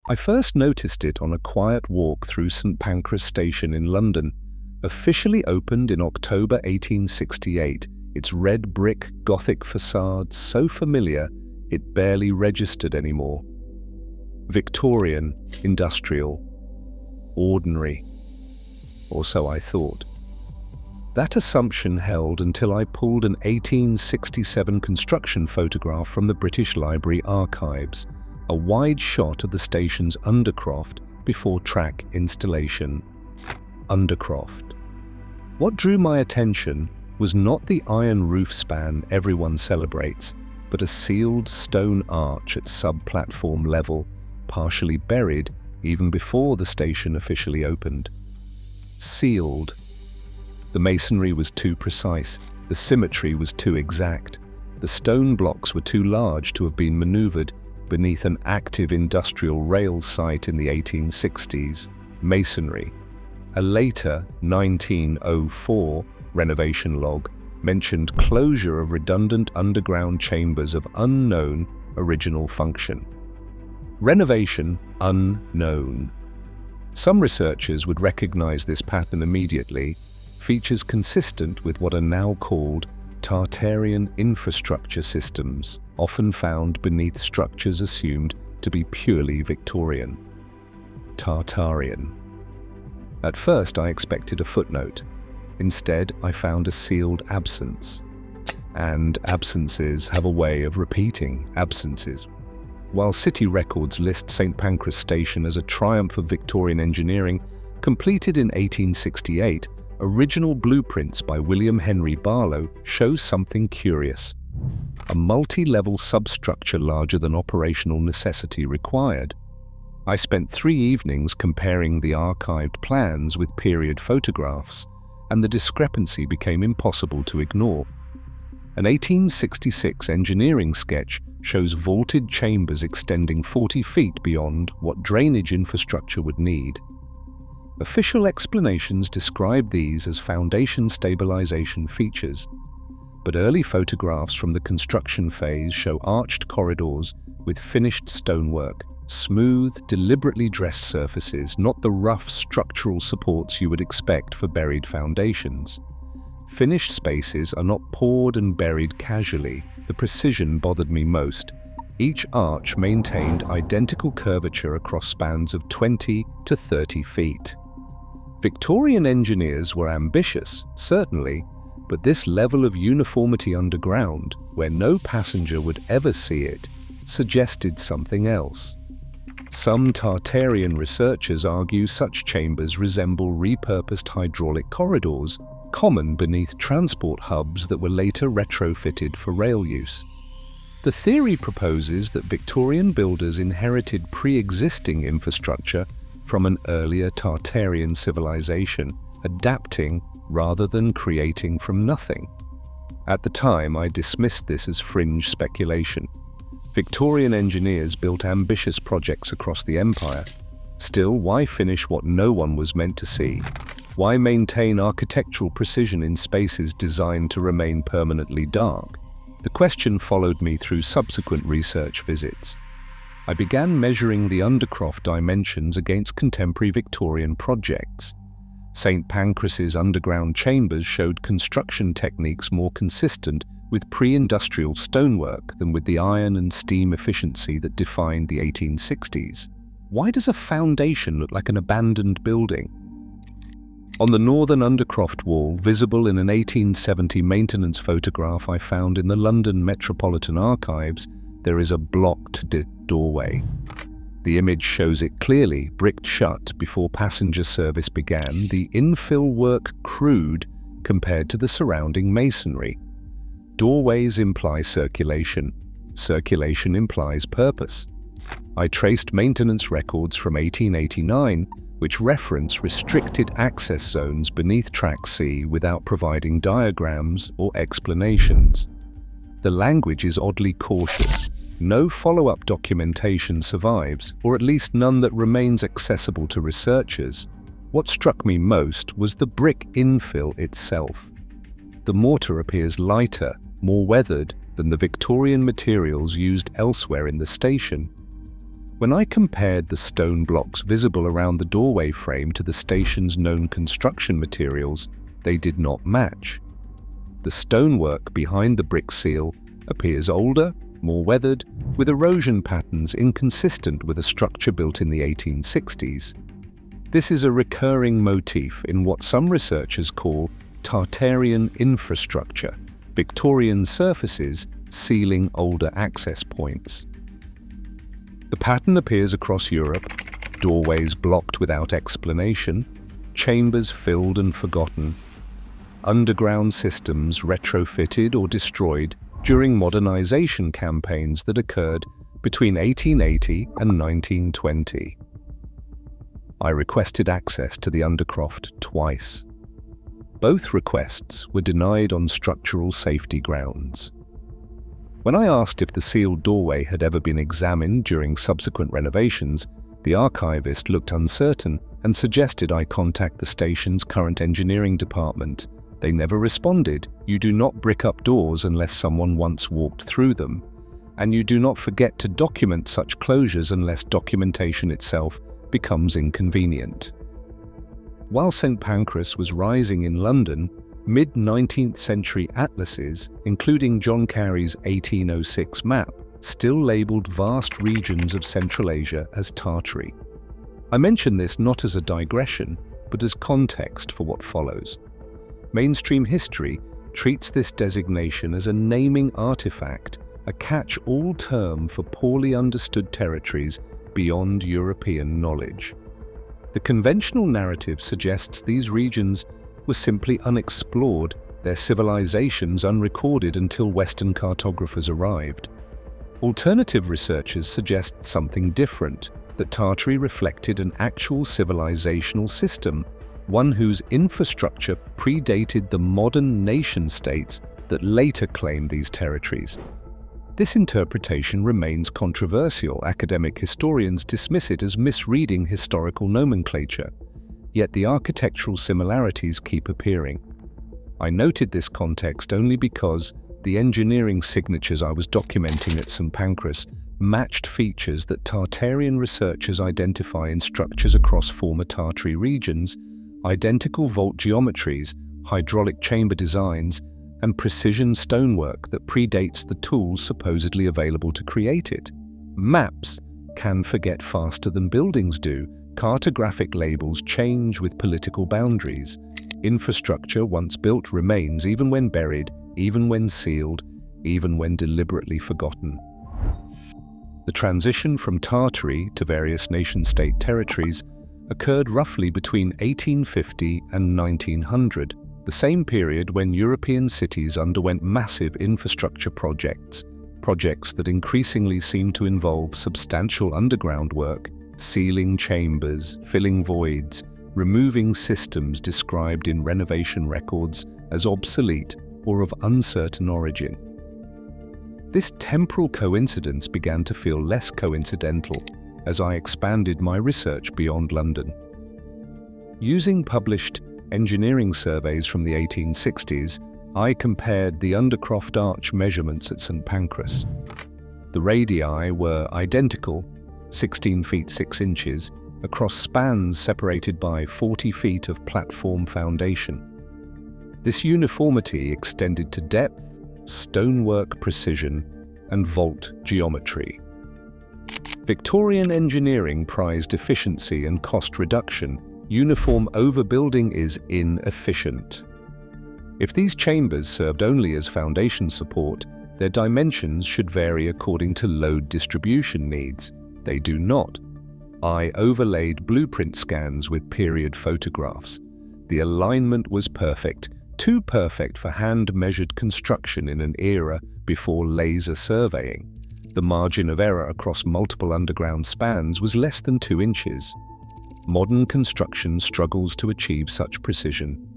I first noticed it on a quiet walk through St Pancras Station in London. Officially opened in October 1868, its red brick Gothic facade so familiar it barely registered anymore. Victorian, industrial, ordinary, or so I thought. That assumption held until I pulled an 1867 construction photograph from the British Library archives, a wide shot of the station's undercroft before track installation. Undercroft. What drew my attention was not the iron roof span everyone celebrates, but a sealed stone arch at sub-platform level, partially buried even before the station officially opened. Sealed. The masonry was too precise, the symmetry was too exact, the stone blocks were too large to have been maneuvered beneath an active industrial rail site in the 1860s. Masonry. A later 1904 renovation log mentioned closure of redundant underground chambers of unknown original function. Renovation unknown. Some researchers would recognize this pattern immediately, features consistent with what are now called Tartarian infrastructure systems, often found beneath structures assumed to be purely Victorian. Tartarian. At first I expected a footnote. Instead, I found a sealed absence. And absences have a way of repeating absences. While city records list St Pancras Station as a triumph of Victorian engineering, completed in 1868, original blueprints by William Henry Barlow show something curious. A multi-level substructure larger than operational necessity required. I spent 3 evenings comparing the archived plans with period photographs, and the discrepancy became impossible to ignore. An 1866 engineering sketch shows vaulted chambers extending 40 feet beyond what drainage infrastructure would need. Official explanations describe these as foundation stabilization features, but early photographs from the construction phase show arched corridors with finished stonework, smooth, deliberately dressed surfaces, not the rough structural supports you would expect for buried foundations. Finished spaces are not poured and buried casually. The precision bothered me most. Each arch maintained identical curvature across spans of 20 to 30 feet. Victorian engineers were ambitious, certainly, but this level of uniformity underground, where no passenger would ever see it, suggested something else. Some Tartarian researchers argue such chambers resemble repurposed hydraulic corridors, common beneath transport hubs that were later retrofitted for rail use. The theory proposes that Victorian builders inherited pre-existing infrastructure from an earlier Tartarian civilization, adapting rather than creating from nothing. At the time, I dismissed this as fringe speculation. Victorian engineers built ambitious projects across the empire. Still, why finish what no one was meant to see? Why maintain architectural precision in spaces designed to remain permanently dark? The question followed me through subsequent research visits. I began measuring the undercroft dimensions against contemporary Victorian projects. St Pancras's underground chambers showed construction techniques more consistent with pre-industrial stonework than with the iron and steam efficiency that defined the 1860s. Why does a foundation look like an abandoned building? On the northern undercroft wall, visible in an 1870 maintenance photograph I found in the London Metropolitan Archives, there is a blocked doorway. The image shows it clearly, bricked shut before passenger service began, the infill work crude compared to the surrounding masonry. Doorways imply circulation. Circulation implies purpose. I traced maintenance records from 1889, which reference restricted access zones beneath Track C without providing diagrams or explanations. The language is oddly cautious. No follow-up documentation survives, or at least none that remains accessible to researchers. What struck me most was the brick infill itself. The mortar appears lighter, more weathered than the Victorian materials used elsewhere in the station. When I compared the stone blocks visible around the doorway frame to the station's known construction materials, they did not match. The stonework behind the brick seal appears older, more weathered, with erosion patterns inconsistent with a structure built in the 1860s. This is a recurring motif in what some researchers call Tartarian infrastructure, Victorian surfaces sealing older access points. The pattern appears across Europe: doorways blocked without explanation, chambers filled and forgotten, underground systems retrofitted or destroyed during modernization campaigns that occurred between 1880 and 1920. I requested access to the undercroft twice. Both requests were denied on structural safety grounds. When I asked if the sealed doorway had ever been examined during subsequent renovations, the archivist looked uncertain and suggested I contact the station's current engineering department. They never responded. You do not brick up doors unless someone once walked through them, and you do not forget to document such closures unless documentation itself becomes inconvenient. While St Pancras was rising in London, mid-19th century atlases, including John Cary's 1806 map, still labelled vast regions of Central Asia as Tartary. I mention this not as a digression, but as context for what follows. Mainstream history treats this designation as a naming artifact, a catch-all term for poorly understood territories beyond European knowledge. The conventional narrative suggests these regions were simply unexplored, their civilizations unrecorded until Western cartographers arrived. Alternative researchers suggest something different, that Tartary reflected an actual civilizational system, one whose infrastructure predated the modern nation-states that later claimed these territories. This interpretation remains controversial. Academic historians dismiss it as misreading historical nomenclature, yet the architectural similarities keep appearing. I noted this context only because the engineering signatures I was documenting at St Pancras matched features that Tartarian researchers identify in structures across former Tartary regions: identical vault geometries, hydraulic chamber designs, and precision stonework that predates the tools supposedly available to create it. Maps can forget faster than buildings do. Cartographic labels change with political boundaries. Infrastructure once built remains even when buried, even when sealed, even when deliberately forgotten. The transition from Tartary to various nation-state territories occurred roughly between 1850 and 1900, the same period when European cities underwent massive infrastructure projects that increasingly seemed to involve substantial underground work, sealing chambers, filling voids, removing systems described in renovation records as obsolete or of uncertain origin. This temporal coincidence began to feel less coincidental as I expanded my research beyond London. Using published engineering surveys from the 1860s, I compared the undercroft arch measurements at St Pancras. The radii were identical, 16 feet 6 inches, across spans separated by 40 feet of platform foundation. This uniformity extended to depth, stonework precision, and vault geometry. Victorian engineering prized efficiency and cost reduction. Uniform overbuilding is inefficient. If these chambers served only as foundation support, their dimensions should vary according to load distribution needs. They do not. I overlaid blueprint scans with period photographs. The alignment was perfect, too perfect for hand-measured construction in an era before laser surveying. The margin of error across multiple underground spans was less than 2 inches. Modern construction struggles to achieve such precision.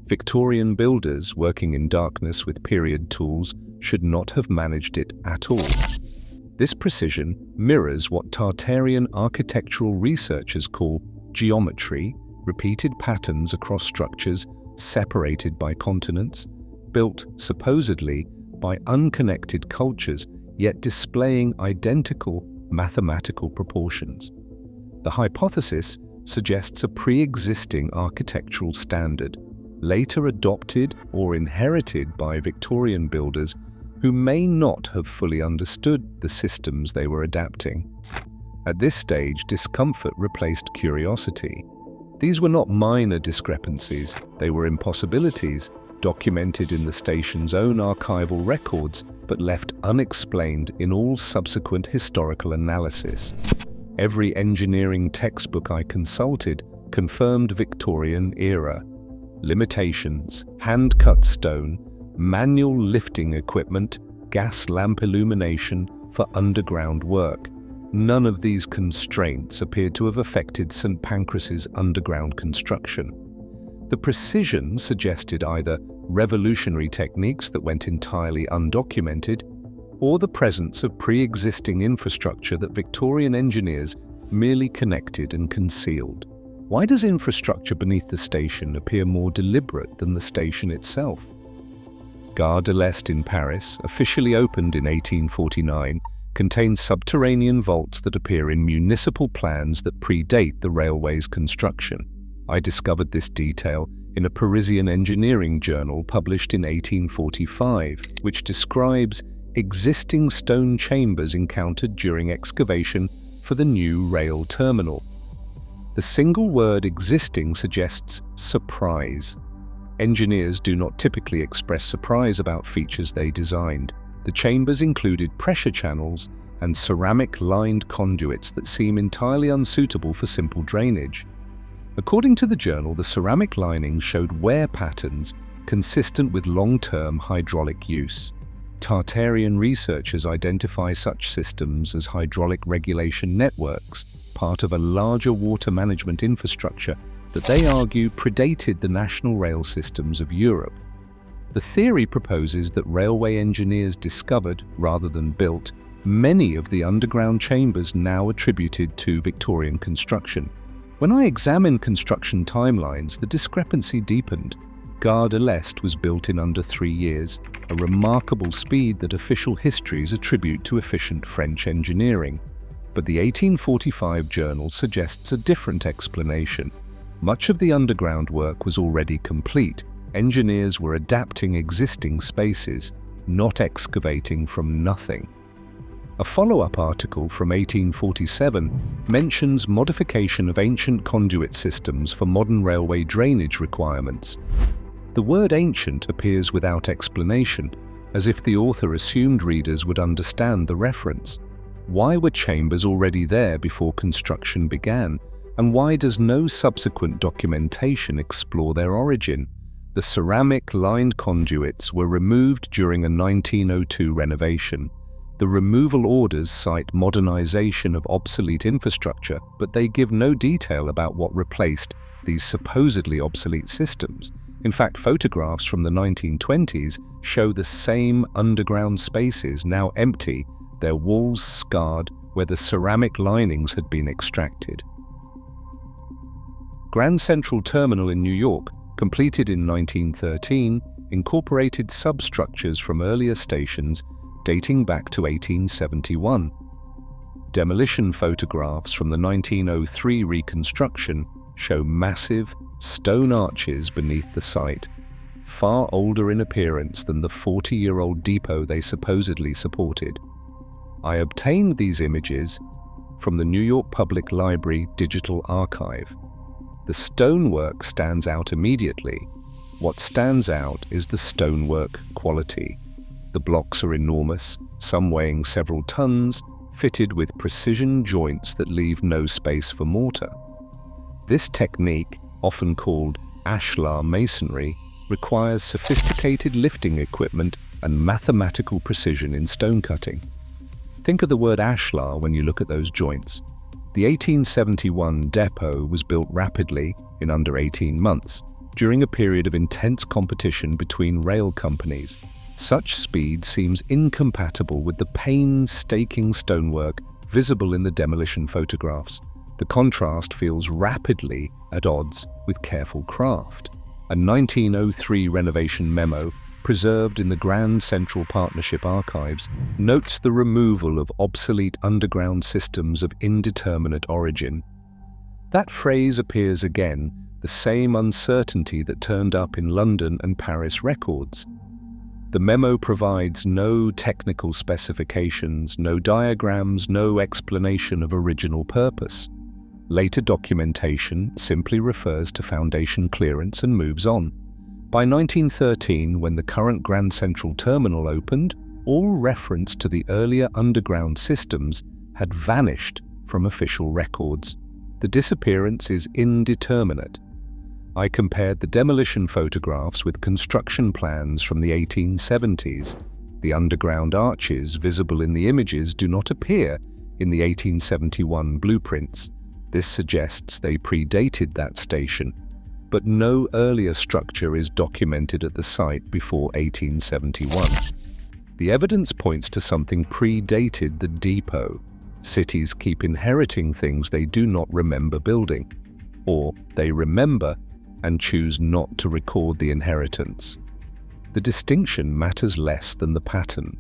Victorian builders working in darkness with period tools should not have managed it at all. This precision mirrors what Tartarian architectural researchers call geometry, repeated patterns across structures separated by continents, built supposedly by unconnected cultures, yet displaying identical mathematical proportions. The hypothesis suggests a pre-existing architectural standard, later adopted or inherited by Victorian builders who may not have fully understood the systems they were adapting. At this stage, discomfort replaced curiosity. These were not minor discrepancies, they were impossibilities, documented in the station's own archival records, but left unexplained in all subsequent historical analysis. Every engineering textbook I consulted confirmed Victorian era. Limitations, hand-cut stone, manual lifting equipment, gas lamp illumination for underground work. None of these constraints appeared to have affected St Pancras' underground construction. The precision suggested either revolutionary techniques that went entirely undocumented, or the presence of pre-existing infrastructure that Victorian engineers merely connected and concealed. Why does infrastructure beneath the station appear more deliberate than the station itself? Gare de l'Est in Paris, officially opened in 1849, contains subterranean vaults that appear in municipal plans that predate the railway's construction. I discovered this detail in a Parisian engineering journal published in 1845, which describes existing stone chambers encountered during excavation for the new rail terminal. The single word existing suggests surprise. Engineers do not typically express surprise about features they designed. The chambers included pressure channels and ceramic-lined conduits that seem entirely unsuitable for simple drainage. According to the journal, the ceramic linings showed wear patterns consistent with long-term hydraulic use. Tartarian researchers identify such systems as hydraulic regulation networks, part of a larger water management infrastructure that they argue predated the national rail systems of Europe. The theory proposes that railway engineers discovered, rather than built, many of the underground chambers now attributed to Victorian construction. When I examined construction timelines, the discrepancy deepened. Gare de l'Est was built in under 3 years, a remarkable speed that official histories attribute to efficient French engineering. But the 1845 journal suggests a different explanation. Much of the underground work was already complete. Engineers were adapting existing spaces, not excavating from nothing. A follow-up article from 1847 mentions modification of ancient conduit systems for modern railway drainage requirements. The word ancient appears without explanation, as if the author assumed readers would understand the reference. Why were chambers already there before construction began, and why does no subsequent documentation explore their origin? The ceramic-lined conduits were removed during a 1902 renovation. The removal orders cite modernization of obsolete infrastructure, but they give no detail about what replaced these supposedly obsolete systems. In fact, photographs from the 1920s show the same underground spaces now empty, their walls scarred where the ceramic linings had been extracted. Grand Central Terminal in New York, completed in 1913, incorporated substructures from earlier stations dating back to 1871. Demolition photographs from the 1903 reconstruction show massive stone arches beneath the site, far older in appearance than the 40-year-old depot they supposedly supported. I obtained these images from the New York Public Library Digital Archive. The stonework stands out immediately. What stands out is the stonework quality. The blocks are enormous, some weighing several tons, fitted with precision joints that leave no space for mortar. This technique, often called ashlar masonry, requires sophisticated lifting equipment and mathematical precision in stone cutting. Think of the word ashlar when you look at those joints. The 1871 depot was built rapidly, in under 18 months, during a period of intense competition between rail companies. Such speed seems incompatible with the painstaking stonework visible in the demolition photographs. The contrast feels rapidly at odds with careful craft. A 1903 renovation memo preserved in the Grand Central Partnership archives, notes the removal of obsolete underground systems of indeterminate origin. That phrase appears again, the same uncertainty that turned up in London and Paris records. The memo provides no technical specifications, no diagrams, no explanation of original purpose. Later documentation simply refers to foundation clearance and moves on. By 1913, when the current Grand Central Terminal opened, all reference to the earlier underground systems had vanished from official records. The disappearance is indeterminate. I compared the demolition photographs with construction plans from the 1870s. The underground arches visible in the images do not appear in the 1871 blueprints. This suggests they predated that station, but no earlier structure is documented at the site before 1871. The evidence points to something predated the depot. Cities keep inheriting things they do not remember building, or they remember and choose not to record the inheritance. The distinction matters less than the pattern.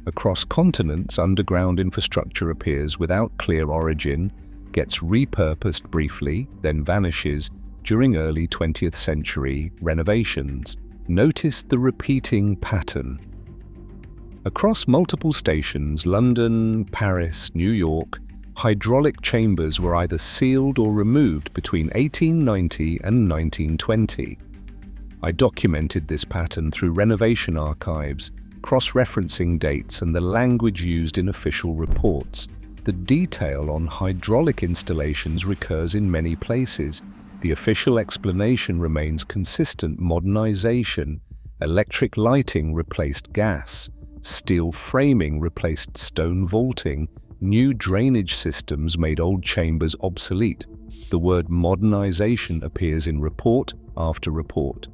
Across continents, underground infrastructure appears without clear origin, gets repurposed briefly, then vanishes during early 20th century renovations. Notice the repeating pattern. Across multiple stations, London, Paris, New York, hydraulic chambers were either sealed or removed between 1890 and 1920. I documented this pattern through renovation archives, cross-referencing dates and the language used in official reports. The detail on hydraulic installations recurs in many places. The official explanation remains consistent: modernization. Electric lighting replaced gas. Steel framing replaced stone vaulting. New drainage systems made old chambers obsolete. The word modernization appears in report after report.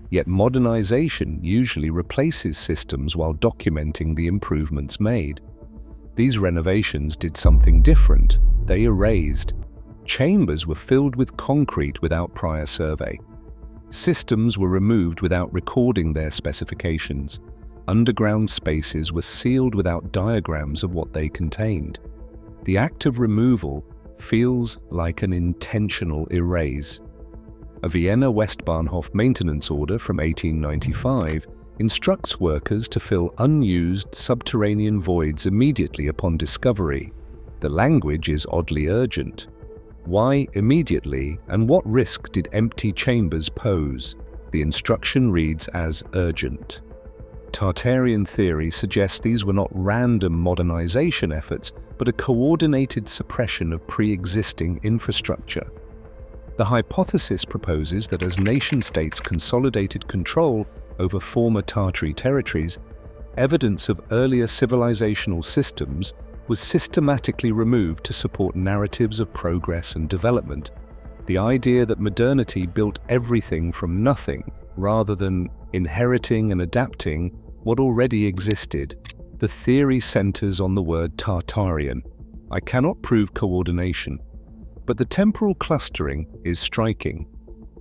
Yet modernization usually replaces systems while documenting the improvements made. These renovations did something different. They erased. Chambers were filled with concrete without prior survey. Systems were removed without recording their specifications. Underground spaces were sealed without diagrams of what they contained. The act of removal feels like an intentional erase. A Vienna Westbahnhof maintenance order from 1895 instructs workers to fill unused subterranean voids immediately upon discovery. The language is oddly urgent. Why immediately, and what risk did empty chambers pose? The instruction reads as urgent. Tartarian theory suggests these were not random modernization efforts, but a coordinated suppression of pre-existing infrastructure. The hypothesis proposes that as nation-states consolidated control over former Tartary territories, evidence of earlier civilizational systems was systematically removed to support narratives of progress and development. The idea that modernity built everything from nothing, rather than inheriting and adapting what already existed. The theory centers on the word Tartarian. I cannot prove coordination, but the temporal clustering is striking.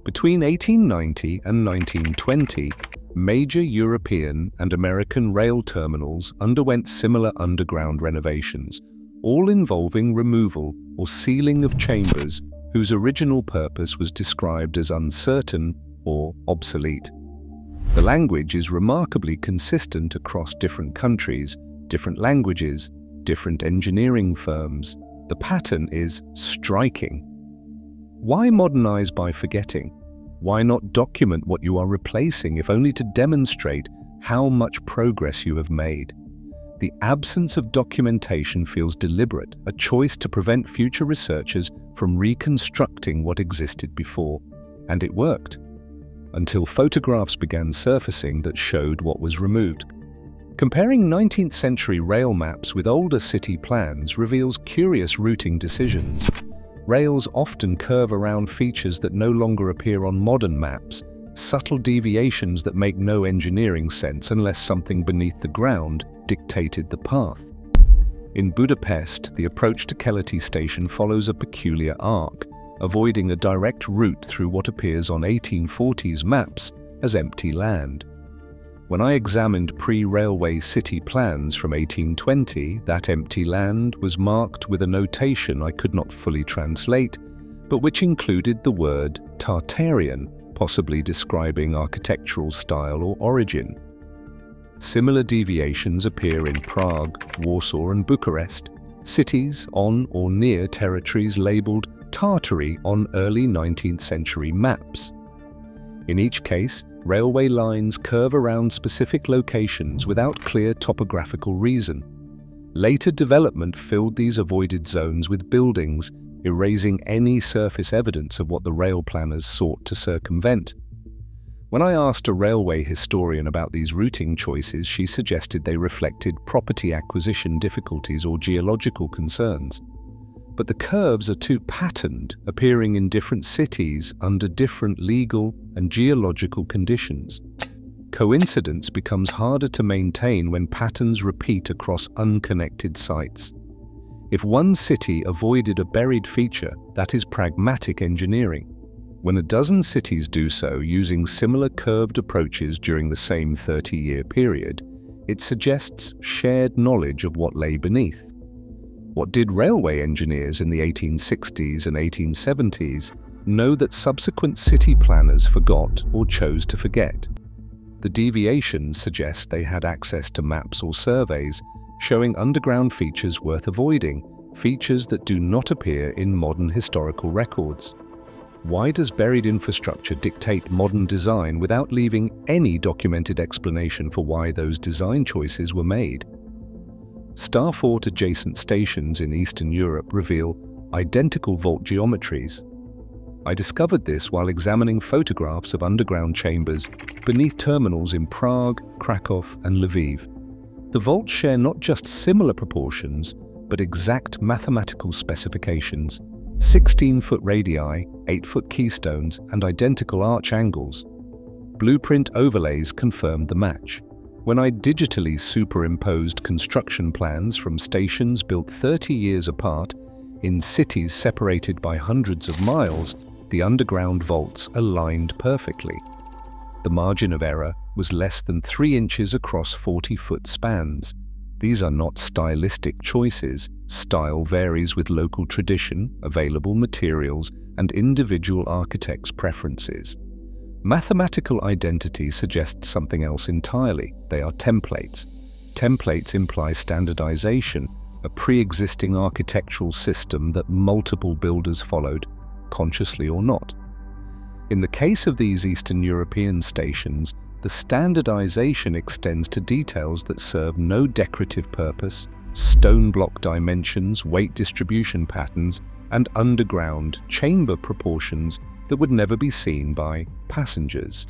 Between 1890 and 1920, major European and American rail terminals underwent similar underground renovations, all involving removal or sealing of chambers whose original purpose was described as uncertain or obsolete. The language is remarkably consistent across different countries, different languages, different engineering firms. The pattern is striking. Why modernize by forgetting? Why not document what you are replacing, if only to demonstrate how much progress you have made? The absence of documentation feels deliberate, a choice to prevent future researchers from reconstructing what existed before. And it worked, until photographs began surfacing that showed what was removed. Comparing 19th century rail maps with older city plans reveals curious routing decisions. Rails often curve around features that no longer appear on modern maps, subtle deviations that make no engineering sense unless something beneath the ground dictated the path. In Budapest, the approach to Keleti station follows a peculiar arc, avoiding a direct route through what appears on 1840s maps as empty land. When I examined pre-railway city plans from 1820, that empty land was marked with a notation I could not fully translate, but which included the word Tartarian, possibly describing architectural style or origin. Similar deviations appear in Prague, Warsaw and Bucharest, cities on or near territories labelled Tartary on early 19th century maps. In each case, railway lines curve around specific locations without clear topographical reason. Later development filled these avoided zones with buildings, erasing any surface evidence of what the rail planners sought to circumvent. When I asked a railway historian about these routing choices, she suggested they reflected property acquisition difficulties or geological concerns. But the curves are too patterned, appearing in different cities under different legal and geological conditions. Coincidence becomes harder to maintain when patterns repeat across unconnected sites. If one city avoided a buried feature, that is pragmatic engineering. When a dozen cities do so using similar curved approaches during the same 30-year period, it suggests shared knowledge of what lay beneath. What did railway engineers in the 1860s and 1870s know that subsequent city planners forgot or chose to forget? The deviations suggest they had access to maps or surveys showing underground features worth avoiding, features that do not appear in modern historical records. Why does buried infrastructure dictate modern design without leaving any documented explanation for why those design choices were made? Star-fort adjacent stations in Eastern Europe reveal identical vault geometries. I discovered this while examining photographs of underground chambers beneath terminals in Prague, Krakow and Lviv. The vaults share not just similar proportions, but exact mathematical specifications: 16-foot radii, 8-foot keystones, and identical arch angles. Blueprint overlays confirmed the match. When I digitally superimposed construction plans from stations built 30 years apart, in cities separated by hundreds of miles, the underground vaults aligned perfectly. The margin of error was less than 3 inches across 40-foot spans. These are not stylistic choices. Style varies with local tradition, available materials, and individual architects' preferences. Mathematical identity suggests something else entirely. They are templates. Templates imply standardization, a pre-existing architectural system that multiple builders followed, consciously or not. In the case of these Eastern European stations, the standardization extends to details that serve no decorative purpose: stone block dimensions, weight distribution patterns, and underground chamber proportions that would never be seen by passengers.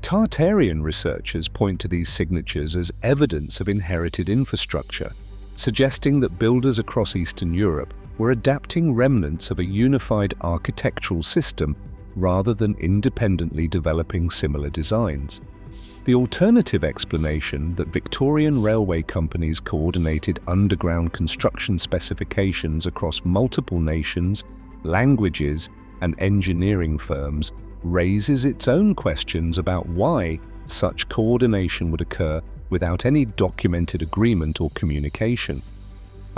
Tartarian researchers point to these signatures as evidence of inherited infrastructure, suggesting that builders across Eastern Europe were adapting remnants of a unified architectural system rather than independently developing similar designs. The alternative explanation that Victorian railway companies coordinated underground construction specifications across multiple nations, languages, and engineering firms raises its own questions about why such coordination would occur without any documented agreement or communication.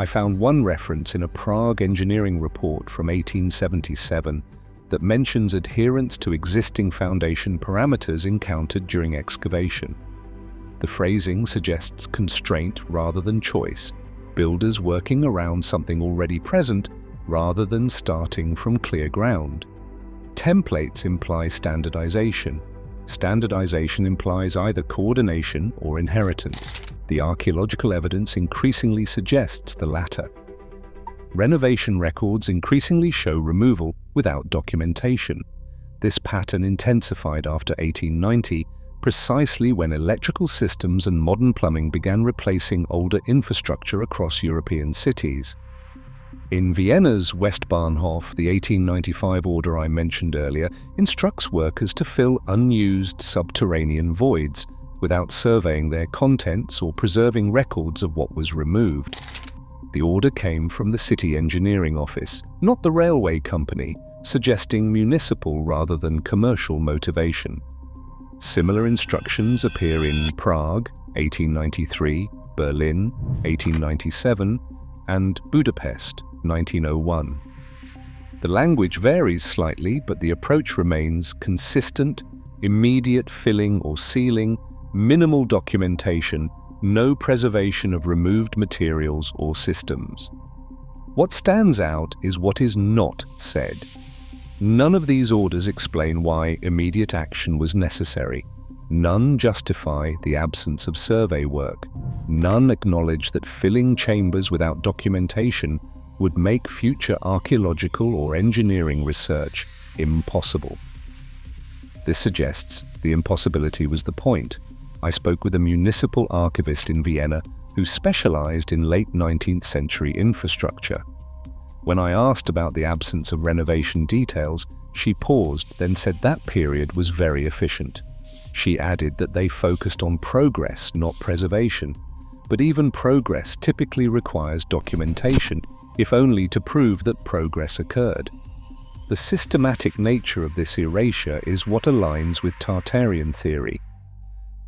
I found one reference in a Prague engineering report from 1877 that mentions adherence to existing foundation parameters encountered during excavation. The phrasing suggests constraint rather than choice, builders working around something already present rather than starting from clear ground. Templates imply standardization. Standardization implies either coordination or inheritance. The archaeological evidence increasingly suggests the latter. Renovation records increasingly show removal without documentation. This pattern intensified after 1890, precisely when electrical systems and modern plumbing began replacing older infrastructure across European cities. In Vienna's Westbahnhof, the 1895 order I mentioned earlier instructs workers to fill unused subterranean voids without surveying their contents or preserving records of what was removed. The order came from the city engineering office, not the railway company, suggesting municipal rather than commercial motivation. Similar instructions appear in Prague, 1893, Berlin, 1897, and Budapest, 1901. The language varies slightly, but the approach remains consistent: immediate filling or sealing, minimal documentation, no preservation of removed materials or systems. What stands out is what is not said. None of these orders explain why immediate action was necessary. None justify the absence of survey work. None acknowledge that filling chambers without documentation would make future archaeological or engineering research impossible. This suggests the impossibility was the point. I spoke with a municipal archivist in Vienna who specialized in late 19th century infrastructure. When I asked about the absence of renovation details, she paused, then said that period was very efficient. She added that they focused on progress, not preservation. But even progress typically requires documentation, if only to prove that progress occurred. The systematic nature of this erasure is what aligns with Tartarian theory.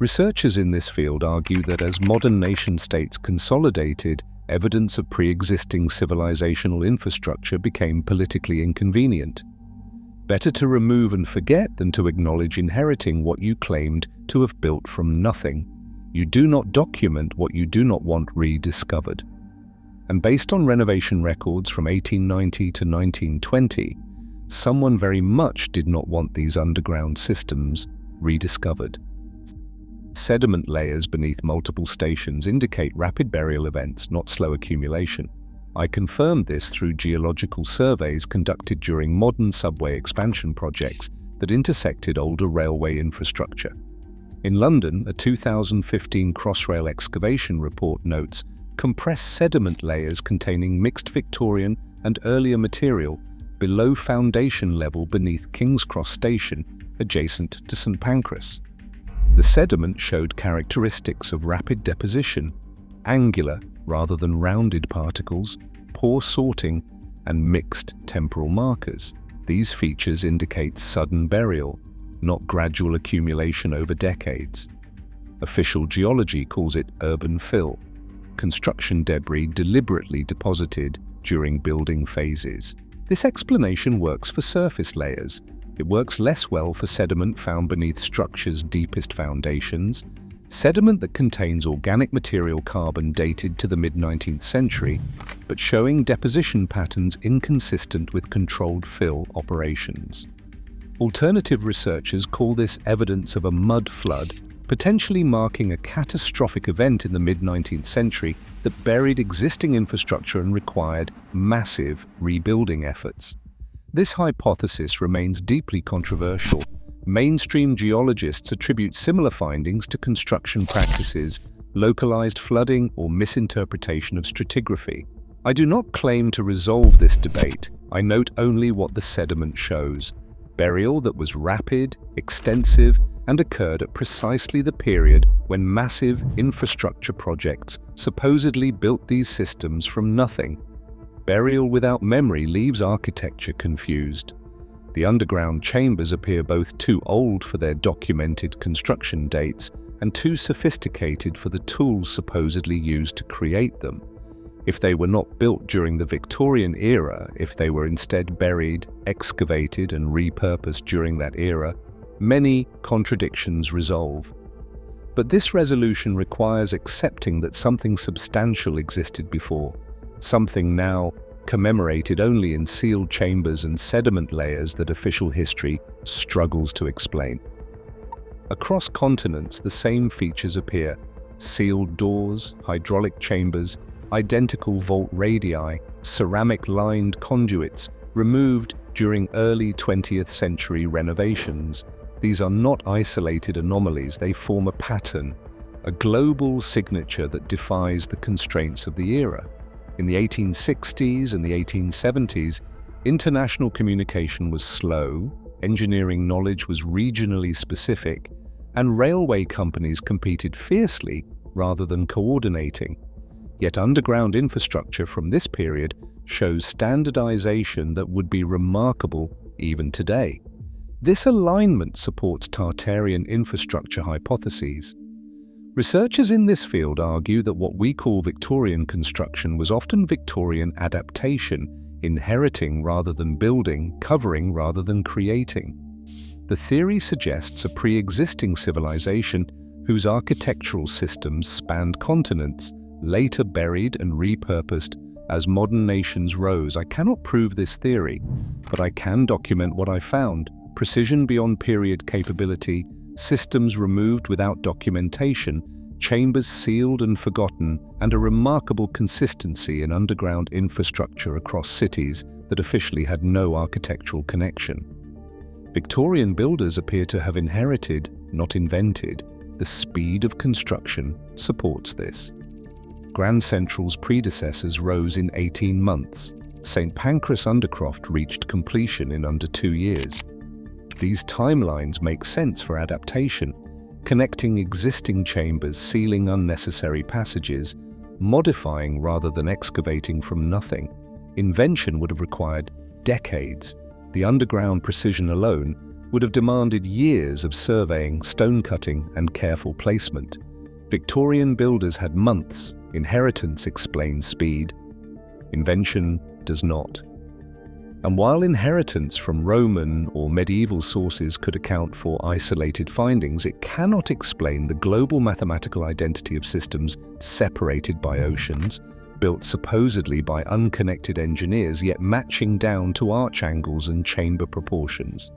Researchers in this field argue that as modern nation-states consolidated, evidence of pre-existing civilizational infrastructure became politically inconvenient. Better to remove and forget than to acknowledge inheriting what you claimed to have built from nothing. You do not document what you do not want rediscovered. And based on renovation records from 1890 to 1920, someone very much did not want these underground systems rediscovered. Sediment layers beneath multiple stations indicate rapid burial events, not slow accumulation. I confirmed this through geological surveys conducted during modern subway expansion projects that intersected older railway infrastructure. In London, a 2015 Crossrail excavation report notes compressed sediment layers containing mixed Victorian and earlier material below foundation level beneath King's Cross Station, adjacent to St Pancras. The sediment showed characteristics of rapid deposition, angular rather than rounded particles, poor sorting, and mixed temporal markers. These features indicate sudden burial, not gradual accumulation over decades. Official geology calls it urban fill, construction debris deliberately deposited during building phases. This explanation works for surface layers. It works less well for sediment found beneath structures' deepest foundations. Sediment that contains organic material carbon dated to the mid-19th century, but showing deposition patterns inconsistent with controlled fill operations. Alternative researchers call this evidence of a mud flood, potentially marking a catastrophic event in the mid-19th century that buried existing infrastructure and required massive rebuilding efforts. This hypothesis remains deeply controversial. Mainstream geologists attribute similar findings to construction practices, localized flooding, or misinterpretation of stratigraphy. I do not claim to resolve this debate. I note only what the sediment shows: burial that was rapid, extensive, and occurred at precisely the period when massive infrastructure projects supposedly built these systems from nothing. Burial without memory leaves architecture confused. The underground chambers appear both too old for their documented construction dates and too sophisticated for the tools supposedly used to create them. If they were not built during the Victorian era, if they were instead buried, excavated, and repurposed during that era, many contradictions resolve. But this resolution requires accepting that something substantial existed before, something now commemorated only in sealed chambers and sediment layers that official history struggles to explain. Across continents, the same features appear: sealed doors, hydraulic chambers, identical vault radii, ceramic-lined conduits, removed during early 20th century renovations. These are not isolated anomalies, they form a pattern, a global signature that defies the constraints of the era. In the 1860s and the 1870s, international communication was slow, engineering knowledge was regionally specific, and railway companies competed fiercely rather than coordinating. Yet underground infrastructure from this period shows standardization that would be remarkable even today. This alignment supports Tartarian infrastructure hypotheses. Researchers in this field argue that what we call Victorian construction was often Victorian adaptation, inheriting rather than building, covering rather than creating. The theory suggests a pre-existing civilization whose architectural systems spanned continents, later buried and repurposed as modern nations rose. I cannot prove this theory, but I can document what I found: precision beyond period capability, systems removed without documentation, chambers sealed and forgotten, and a remarkable consistency in underground infrastructure across cities that officially had no architectural connection. Victorian builders appear to have inherited, not invented. The speed of construction supports this. Grand Central's predecessors rose in 18 months. St. Pancras Undercroft reached completion in under 2 years. These timelines make sense for adaptation, connecting existing chambers, sealing unnecessary passages, modifying rather than excavating from nothing. Invention would have required decades. The underground precision alone would have demanded years of surveying, stone cutting, and careful placement. Victorian builders had months. Inheritance explains speed. Invention does not. And while inheritance from Roman or medieval sources could account for isolated findings, it cannot explain the global mathematical identity of systems separated by oceans, built supposedly by unconnected engineers, yet matching down to arch angles and chamber proportions.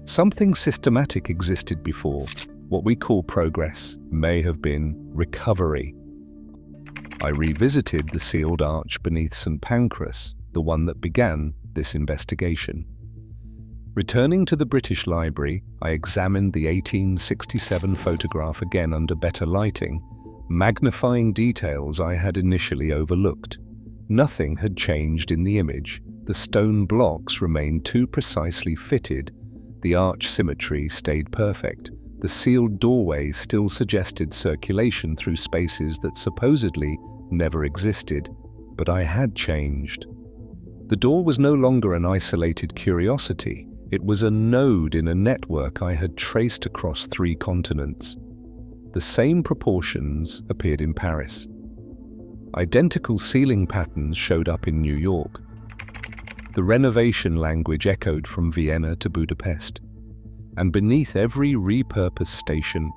Something systematic existed before. What we call progress may have been recovery. I revisited the sealed arch beneath St. Pancras, the one that began this investigation. Returning to the British Library, I examined the 1867 photograph again under better lighting, magnifying details I had initially overlooked. Nothing had changed in the image. The stone blocks remained too precisely fitted. The arch symmetry stayed perfect. The sealed doorway still suggested circulation through spaces that supposedly never existed, but I had changed. The door was no longer an isolated curiosity. It was a node in a network I had traced across 3 continents. The same proportions appeared in Paris. Identical ceiling patterns showed up in New York. The renovation language echoed from Vienna to Budapest. And beneath every repurposed station,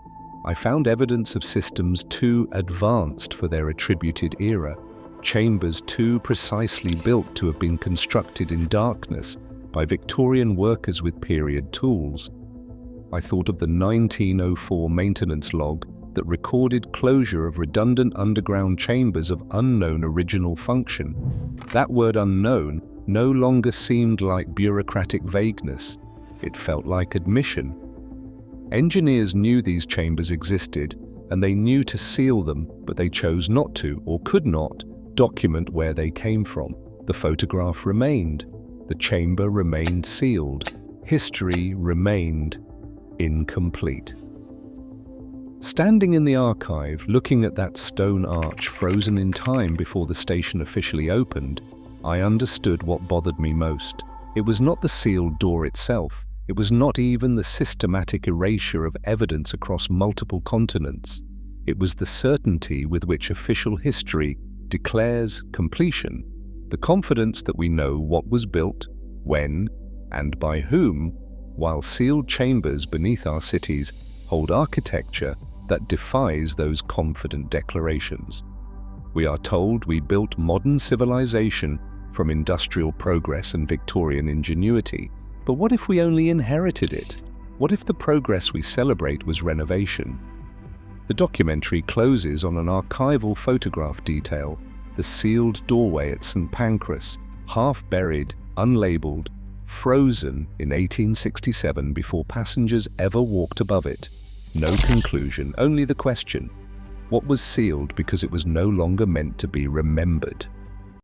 I found evidence of systems too advanced for their attributed era, chambers too precisely built to have been constructed in darkness by Victorian workers with period tools. I thought of the 1904 maintenance log that recorded closure of redundant underground chambers of unknown original function. That word unknown no longer seemed like bureaucratic vagueness. It felt like admission. Engineers knew these chambers existed, and they knew to seal them, but they chose not to, or could not, document where they came from. The photograph remained. The chamber remained sealed. History remained incomplete. Standing in the archive, looking at that stone arch frozen in time before the station officially opened, I understood what bothered me most. It was not the sealed door itself. It was not even the systematic erasure of evidence across multiple continents. It was the certainty with which official history declares completion, the confidence that we know what was built, when, and by whom, while sealed chambers beneath our cities hold architecture that defies those confident declarations. We are told we built modern civilization from industrial progress and Victorian ingenuity, but what if we only inherited it? What if the progress we celebrate was renovation? The documentary closes on an archival photograph detail, the sealed doorway at St. Pancras, half buried, unlabeled, frozen in 1867 before passengers ever walked above it. No conclusion, only the question: what was sealed because it was no longer meant to be remembered?